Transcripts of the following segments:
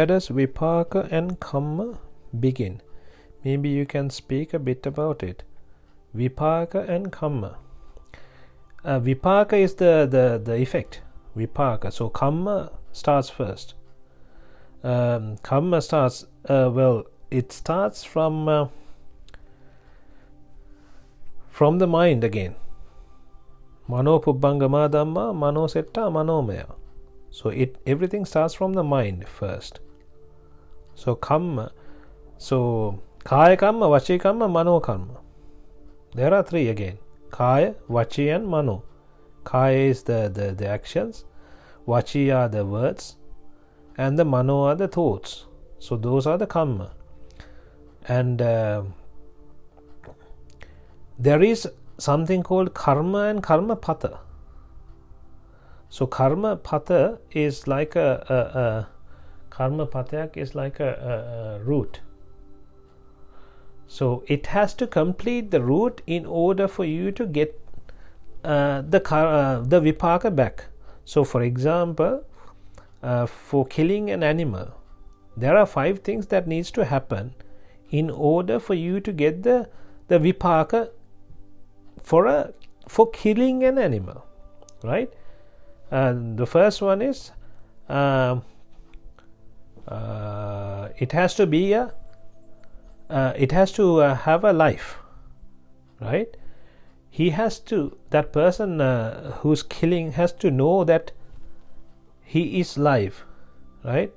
where does Vipaka and Kamma begin? Maybe you can speak a bit about it. Vipaka and Kamma. Vipaka is the effect. Vipaka. So Kamma starts first. Kamma starts, it starts from the mind again. Mano pubbangama dhamma, mano setta, manomaya. So everything starts from the mind first. So kamma. So kaya kamma, vachi kamma, mano kamma. There are three again. Kaya, vachi and mano. Kaya is the actions. Vachi are the words. And the mano are the thoughts. So those are the kamma. And there is something called karma and karma pata. So karma pata is like karma patayak is like a route. So it has to complete the route in order for you to get the vipaka back. So for example, for killing an animal, there are 5 things that needs to happen in order for you to get the vipaka for killing an animal, right? The first one is it has to be it has to have a life, right? That person who's killing has to know that he is live, right?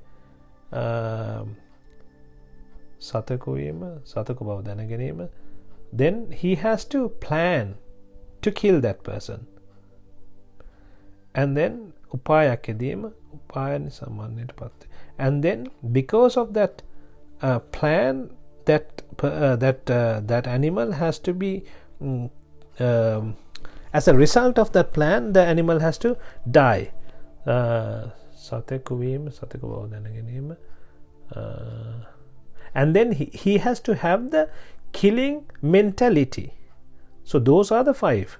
Then he has to plan to kill that person. And then and then because of that plan, that animal has to be as a result of that plan, the animal has to die. And then he has to have the killing mentality. So those are the 5.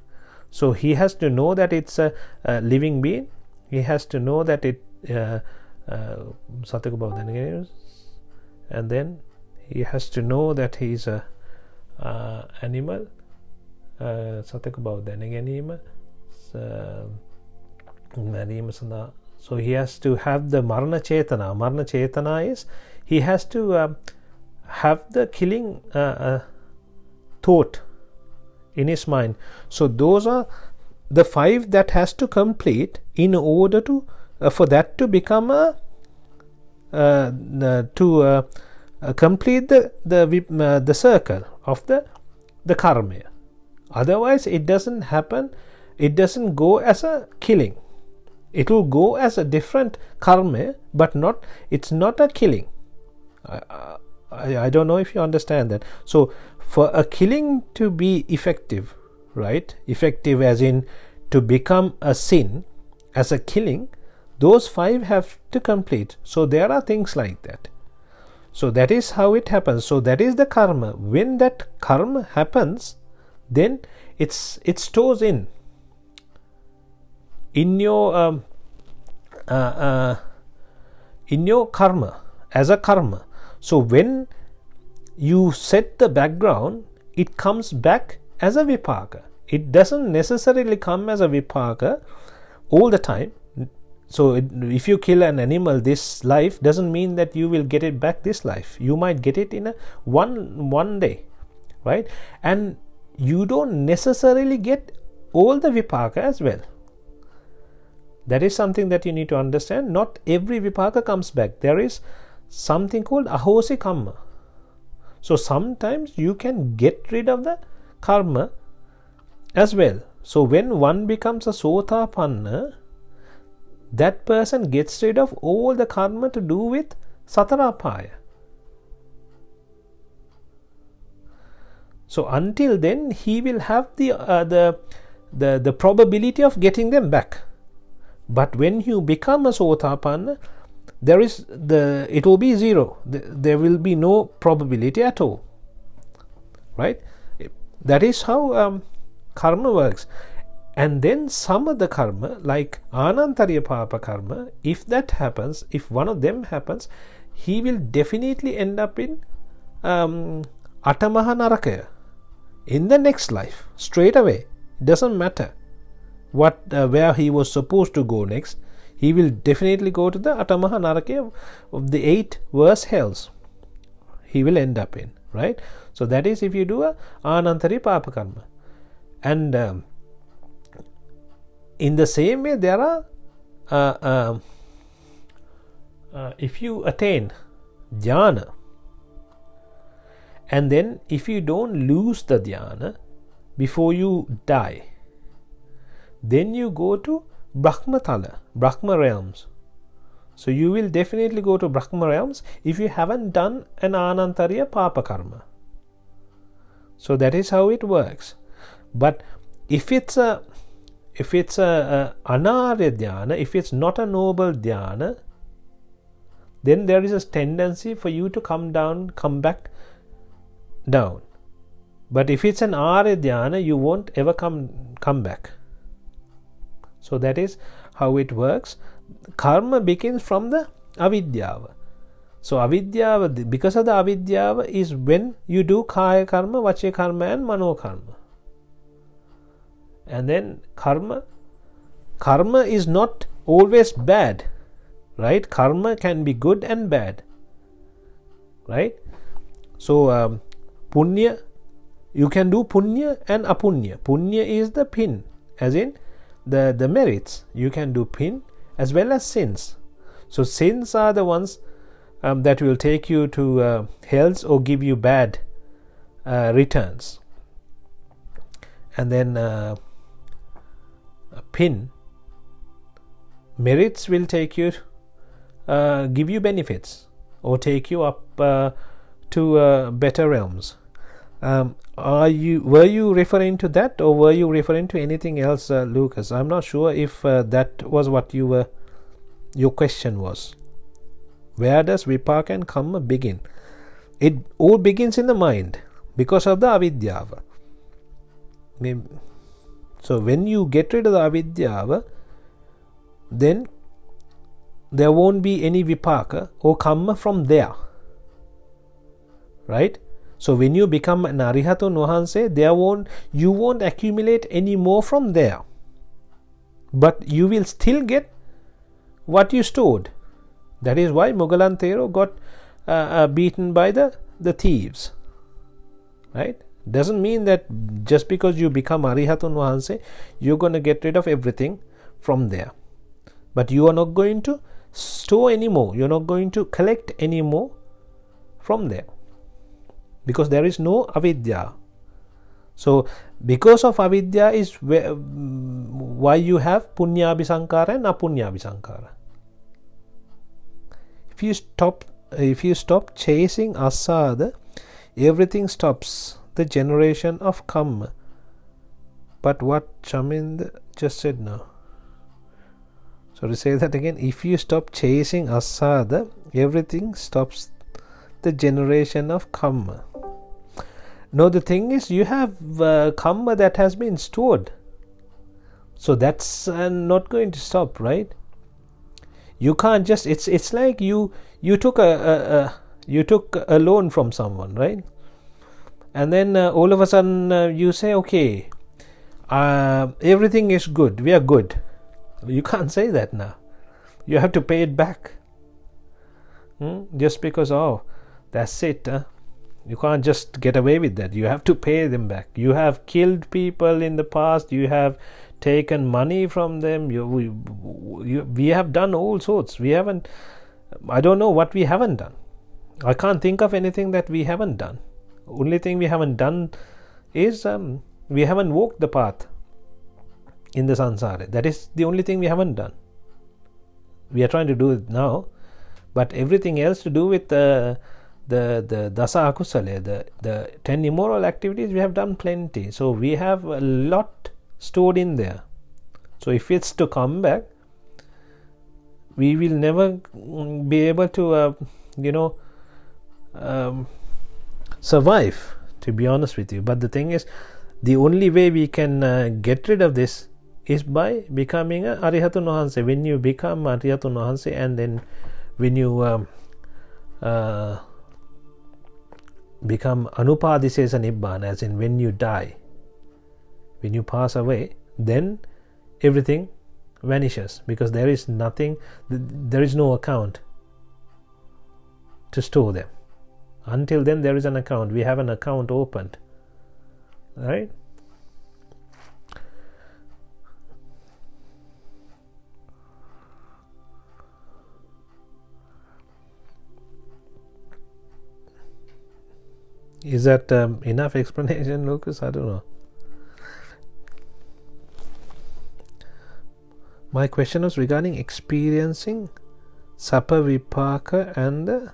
So he has to know that it's a living being. He has to know that it and then he has to know that he is a animal. So he has to have the marana chetana. Marana chetana is he has to have the killing thought in his mind. So those are the 5 that has to complete in order to for that to become complete the circle of the karma. Otherwise it doesn't happen. It doesn't go as a killing. It will go as a different karma, but it's not a killing. I don't know if you understand that. So for a killing to be effective, right? Effective as in to become a sin as a killing, those 5 have to complete. So there are things like that. So that is how it happens. So that is the karma. When that karma happens, then it stores in your karma as a karma. So when you set the background, it comes back as a vipaka. It doesn't necessarily come as a vipaka all the time. So if you kill an animal this life, doesn't mean that you will get it back this life. You might get it in one day, right? And you don't necessarily get all the vipaka as well. That is something that you need to understand. Not every vipaka comes back. There is something called ahosi kamma. So sometimes you can get rid of the karma as well. So when one becomes a sotapanna, that person gets rid of all the karma to do with satarapaya. So until then he will have the probability of getting them back. But when you become a sotapanna, it will be 0. There will be no probability at all, right? That is how karma works. And then some of the karma, like anantariya papa karma, if that happens, if one of them happens, he will definitely end up in Atamaha Narakaya in the next life, straight away. It doesn't matter where he was supposed to go next. He will definitely go to the Atamaha Narakaya of the 8 worst hells. He will end up in, right? So that is if you do a Anantari Papa Karma. And in the same way, there are if you attain dhyana, and then if you don't lose the dhyana before you die, then you go to Brahmatala, Brahma realms. So you will definitely go to Brahma realms if you haven't done an Anantariya Papa Karma. So that is how it works. But if it's a Anarya Dhyana, if it's not a noble Dhyana, then there is a tendency for you to come back down. But if it's an Arya Dhyana, you won't ever come back. So that is how it works. Karma begins from the avidyava. So avidyava, because of the avidyava, is when you do kaya karma, vacha karma and mano karma. And then karma is not always bad, right? Karma can be good and bad, right? So punya, you can do punya and apunya. Punya is the pin, as in the merits. You can do pin as well as sins. So sins are the ones that will take you to hells or give you bad returns. And then pin, merits will take you, give you benefits or take you up to better realms. Were you referring to that, or were you referring to anything else, Lucas? I'm not sure if that was what your question was. Where does Vipaka and Karma begin? It all begins in the mind because of the avidyava. So when you get rid of the avidyava, then there won't be any Vipaka or Karma from there, right? So when you become an Arihatun Vahanse, you won't accumulate any more from there, but you will still get what you stored. That is why Mugalan Thero got beaten by the thieves, right? Doesn't mean that just because you become Arihatun Vahanse, you're going to get rid of everything from there, but you are not going to store any more. You're not going to collect any more from there, because there is no avidya. So because of avidya is why you have punyabhisankara and apunyabhisankara. If you stop chasing asada, everything stops. The generation of karma. But what Chamind just said now. So to say that again, if you stop chasing asada, everything stops the generation of karma. No, the thing is, you have karma that has been stored. So that's not going to stop, right? You can't just, it's like you took a loan from someone, right? And then all of a sudden you say, okay, everything is good, we are good. You can't say that now. You have to pay it back. Just because, that's it. You can't just get away with that. You have to pay them back. You have killed people in the past. You have taken money from them. We have done all sorts. I don't know what we haven't done. I can't think of anything that we haven't done. Only thing we haven't done is we haven't walked the path in the sansara. That is the only thing we haven't done. We are trying to do it now, but everything else to do with the dasa akusale, the 10 immoral activities, we have done plenty. So we have a lot stored in there. So if it's to come back, we will never be able to survive, to be honest with you. But the thing is, the only way we can get rid of this is by becoming a Arihatun Vahanse. When you become Arihatun Vahanse, and then when you become anupadisesa nibbana, as in when you die, when you pass away, then everything vanishes, because there is nothing, there is no account to store them. Until then there is an account, we have an account opened, right? Is that enough explanation, Lucas? I don't know. My question was regarding experiencing Sapa Vipaka and the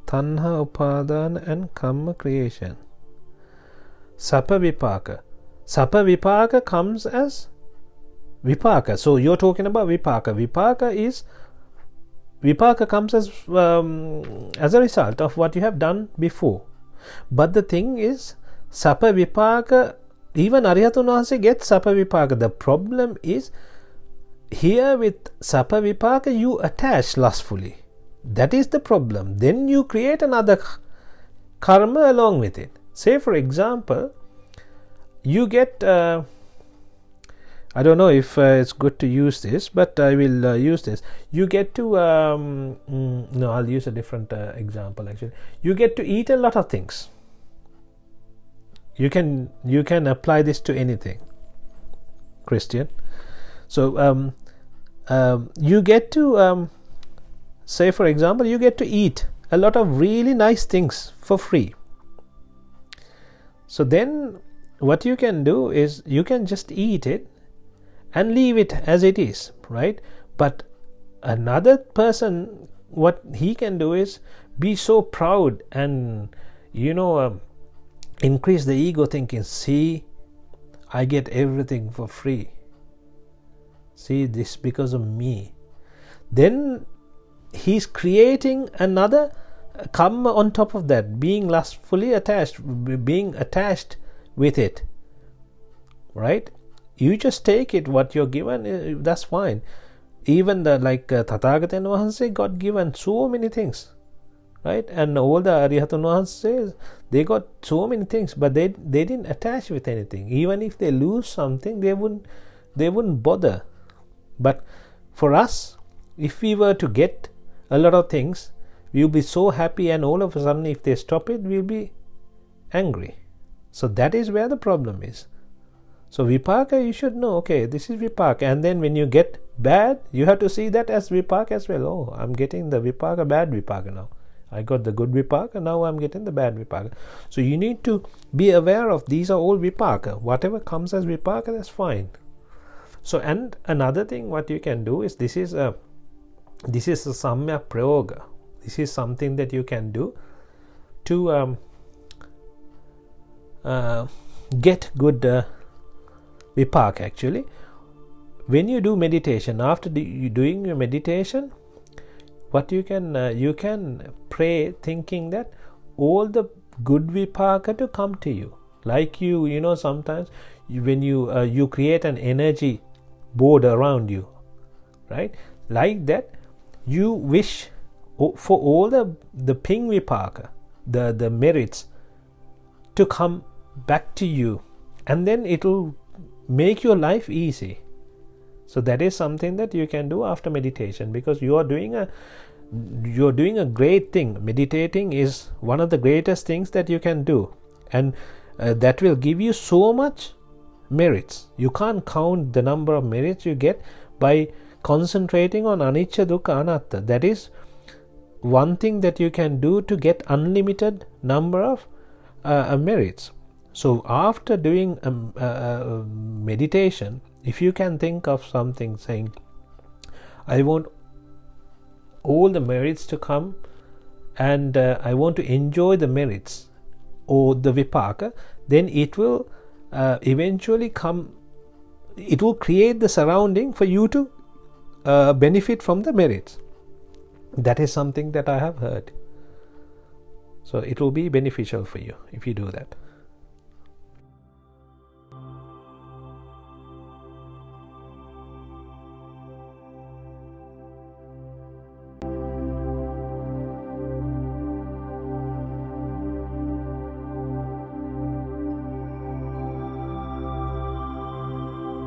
Tanha Upadana and Karma creation. Sapa Vipaka. Sapa Vipaka comes as Vipaka. So you're talking about Vipaka. Vipaka comes as a result of what you have done before. But the thing is, Sapa Vipaka, even Arihatun Wahanse gets Sapa Vipaka. The problem is, here with Sapa Vipaka you attach lustfully. That is the problem. Then you create another karma along with it. Say for example, you get I don't know if it's good to use this, but I will use this. You get to no, I'll use a different example actually. You get to eat a lot of things. You can apply this to anything, Christian. So you get to say for example, you get to eat a lot of really nice things for free. So then what you can do is you can just eat it and leave it as it is, right? But another person, what he can do is be so proud and increase the ego, thinking, see, I get everything for free, see, this because of me. Then he's creating another karma on top of that, being lustfully attached, being attached with it, right? You just take it, what you're given, that's fine. Even the Tathagatan Wahanse got given so many things, right? And all the Arihatun Wahanse, they got so many things, but they didn't attach with anything. Even if they lose something, they wouldn't bother. But for us, if we were to get a lot of things, we'll be so happy, and all of a sudden if they stop it, we'll be angry. So that is where the problem is. So Vipaka, you should know, okay, this is Vipaka, and then when you get bad, you have to see that as Vipaka as well. Oh, I'm getting the Vipaka, bad Vipaka now. I got the good Vipaka, now I'm getting the bad Vipaka. So you need to be aware of these are all Vipaka. Whatever comes as Vipaka, that's fine. So, and another thing what you can do is, this is a Samyak Prayoga. This is something that you can do to get good Vipaka actually. When you do meditation, after you doing your meditation, what you can pray thinking that all the good Vipaka to come to you. Like sometimes when you create an energy board around you, right? Like that, you wish for all the ping Vipaka, the merits to come back to you, and then it'll make your life easy. So that is something that you can do after meditation, because you're doing a great thing. Meditating is one of the greatest things that you can do, and that will give you so much merits. You can't count the number of merits you get by concentrating on anicca, dukkha, anatta. That is one thing that you can do to get unlimited number of merits. So after doing meditation, if you can think of something saying, I want all the merits to come, and I want to enjoy the merits or the Vipaka, then it will eventually come, it will create the surrounding for you to benefit from the merits. That is something that I have heard. So it will be beneficial for you if you do that.